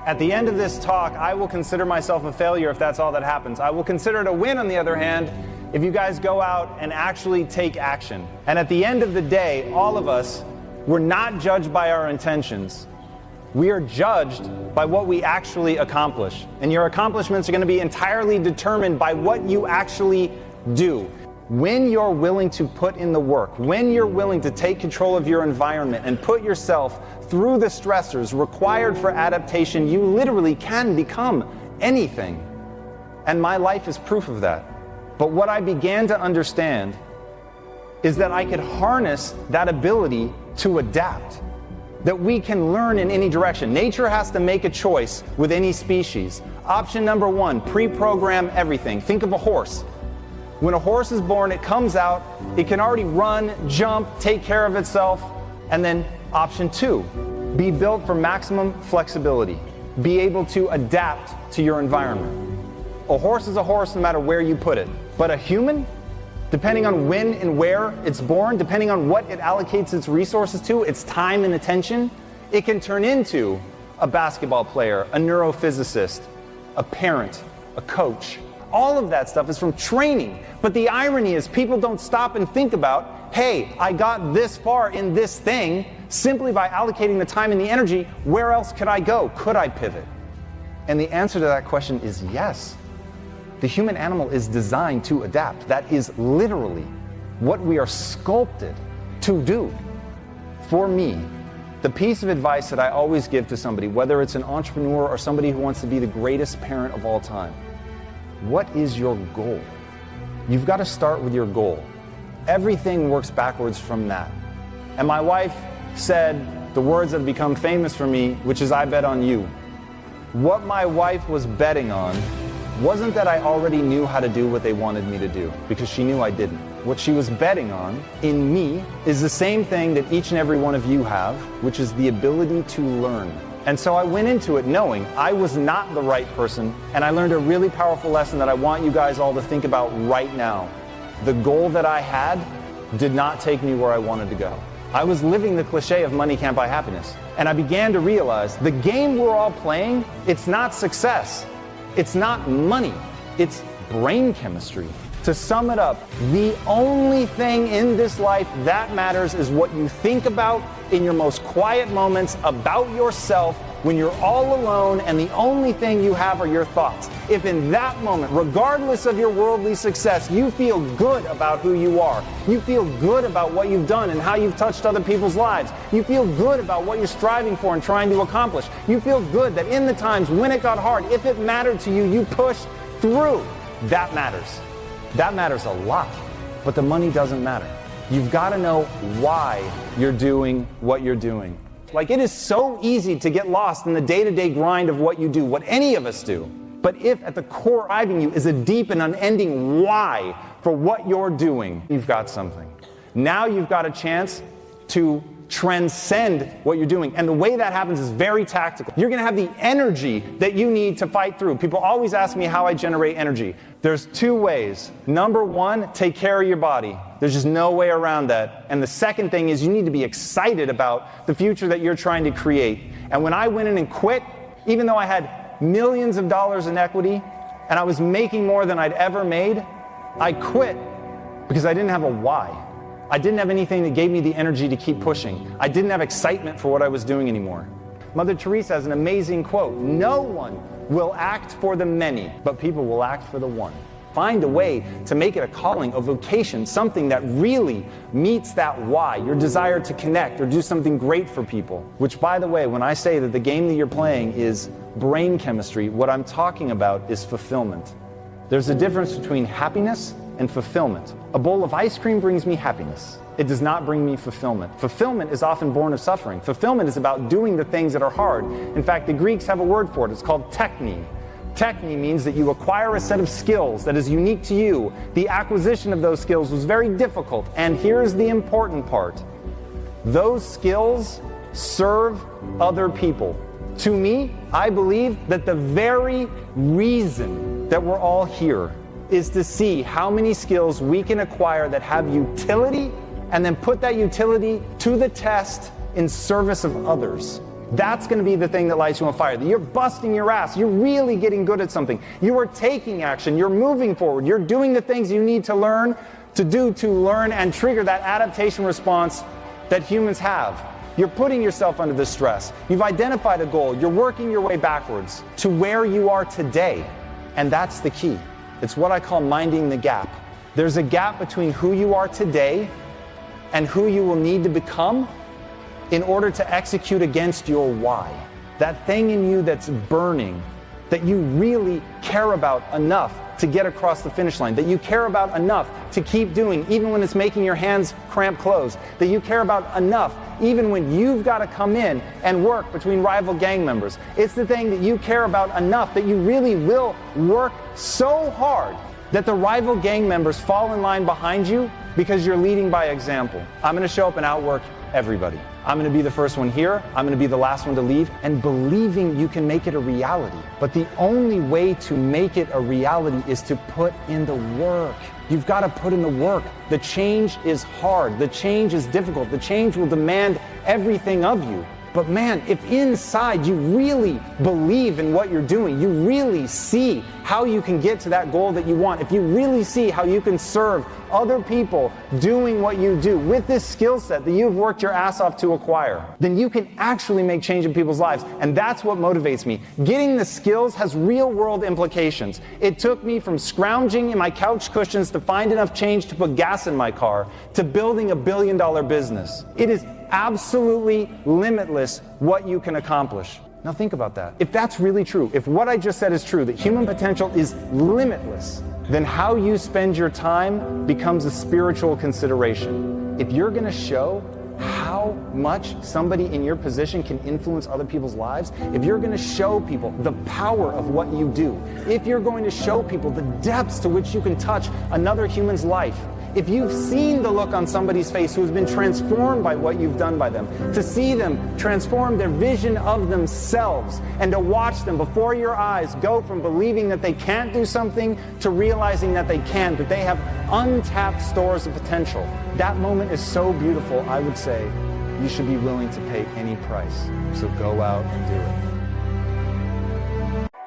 At the end of this talk, I will consider myself a failure if that's all that happens. I will consider it a win, on the other hand, if you guys go out and actually take action. And at the end of the day, all of us, we're not judged by our intentions. We are judged by what we actually accomplish. And your accomplishments are going to be entirely determined by what you actually do. When you're willing to put in the work, when you're willing to take control of your environment and put yourself through the stressors required for adaptation, you literally can become anything. And my life is proof of that. But what I began to understand is that I could harness that ability to adapt, that we can learn in any direction. Nature has to make a choice with any species. Option number one, pre-program everything. Think of a horse. When a horse is born, it comes out, it can already run, jump, take care of itself. And then option two, be built for maximum flexibility. Be able to adapt to your environment. A horse is a horse no matter where you put it. But a human, depending on when and where it's born, depending on what it allocates its resources to, its time and attention, it can turn into a basketball player, a neurophysicist, a parent, a coach. All of that stuff is from training. But the irony is people don't stop and think about, hey, I got this far in this thing simply by allocating the time and the energy. Where else could I go? Could I pivot? And the answer to that question is yes. The human animal is designed to adapt. That is literally what we are sculpted to do. For me, the piece of advice that I always give to somebody, whether it's an entrepreneur or somebody who wants to be the greatest parent of all time, what is your goal? You've got to start with your goal. Everything works backwards from that. And my wife said the words that have become famous for me, which is, I bet on you. What my wife was betting on wasn't that I already knew how to do what they wanted me to do, because she knew I didn't. What she was betting on in me is the same thing that each and every one of you have, which is the ability to learn. And so I went into it knowing I was not the right person, and I learned a really powerful lesson that I want you guys all to think about right now. The goal that I had did not take me where I wanted to go. I was living the cliche of money can't buy happiness. And I began to realize the game we're all playing, it's not success. It's not money. It's brain chemistry. To sum it up, the only thing in this life that matters is what you think about in your most quiet moments about yourself when you're all alone and the only thing you have are your thoughts. If in that moment, regardless of your worldly success, you feel good about who you are, you feel good about what you've done and how you've touched other people's lives, you feel good about what you're striving for and trying to accomplish, you feel good that in the times when it got hard, if it mattered to you, you pushed through. That matters. That matters a lot, but the money doesn't matter. You've got to know why you're doing what you're doing. Like, it is so easy to get lost in the day-to-day grind of what you do, what any of us do. But if at the core driving you is a deep and unending why for what you're doing, you've got something. Now you've got a chance to transcend what you're doing. And the way that happens is very tactical. You're going to have the energy that you need to fight through. People always ask me how I generate energy. There's two ways. Number one, take care of your body. There's just no way around that. And the second thing is you need to be excited about the future that you're trying to create. And when I went in and quit, even though I had millions of dollars in equity and I was making more than I'd ever made, I quit because I didn't have a why. I didn't have anything that gave me the energy to keep pushing. I didn't have excitement for what I was doing anymore. Mother Teresa has an amazing quote. No one will act for the many, but people will act for the one. Find a way to make it a calling, a vocation, something that really meets that why, your desire to connect or do something great for people. Which, by the way, when I say that the game that you're playing is brain chemistry, what I'm talking about is fulfillment. There's a difference between happiness and fulfillment. A bowl of ice cream brings me happiness. It does not bring me fulfillment. Fulfillment is often born of suffering. Fulfillment is about doing the things that are hard. In fact, the Greeks have a word for it. It's called techne. Techne means that you acquire a set of skills that is unique to you. The acquisition of those skills was very difficult. And here's the important part. Those skills serve other people. To me, I believe that the very reason that we're all here is to see how many skills we can acquire that have utility and then put that utility to the test in service of others. That's going to be the thing that lights you on fire. That you're busting your ass. You're really getting good at something. You are taking action. You're moving forward. You're doing the things you need to learn and trigger that adaptation response that humans have. You're putting yourself under the stress. You've identified a goal. You're working your way backwards to where you are today. And that's the key. It's what I call minding the gap. There's a gap between who you are today and who you will need to become in order to execute against your why. That thing in you that's burning, that you really care about enough to get across the finish line, that you care about enough to keep doing even when it's making your hands cramp closed, that you care about enough even when you've got to come in and work between rival gang members. It's the thing that you care about enough that you really will work so hard that the rival gang members fall in line behind you because you're leading by example. I'm going to show up and outwork everybody. I'm going to be the first one here. I'm going to be the last one to leave, and believing you can make it a reality. But the only way to make it a reality is to put in the work. You've got to put in the work. The change is hard. The change is difficult. The change will demand everything of you. But man, if inside you really believe in what you're doing, you really see how you can get to that goal that you want, if you really see how you can serve other people doing what you do with this skill set that you've worked your ass off to acquire, then you can actually make change in people's lives. And that's what motivates me. Getting the skills has real world implications. It took me from scrounging in my couch cushions to find enough change to put gas in my car to building a $1 billion business. It is absolutely limitless what you can accomplish. Now think about that. If that's really true, if what I just said is true, that human potential is limitless, then how you spend your time becomes a spiritual consideration. If you're going to show how much somebody in your position can influence other people's lives, if you're going to show people the power of what you do, if you're going to show people the depths to which you can touch another human's life, if you've seen the look on somebody's face who has been transformed by what you've done by them, to see them transform their vision of themselves and to watch them before your eyes go from believing that they can't do something to realizing that they can, that they have untapped stores of potential. That moment is so beautiful, I would say you should be willing to pay any price. So go out and do it.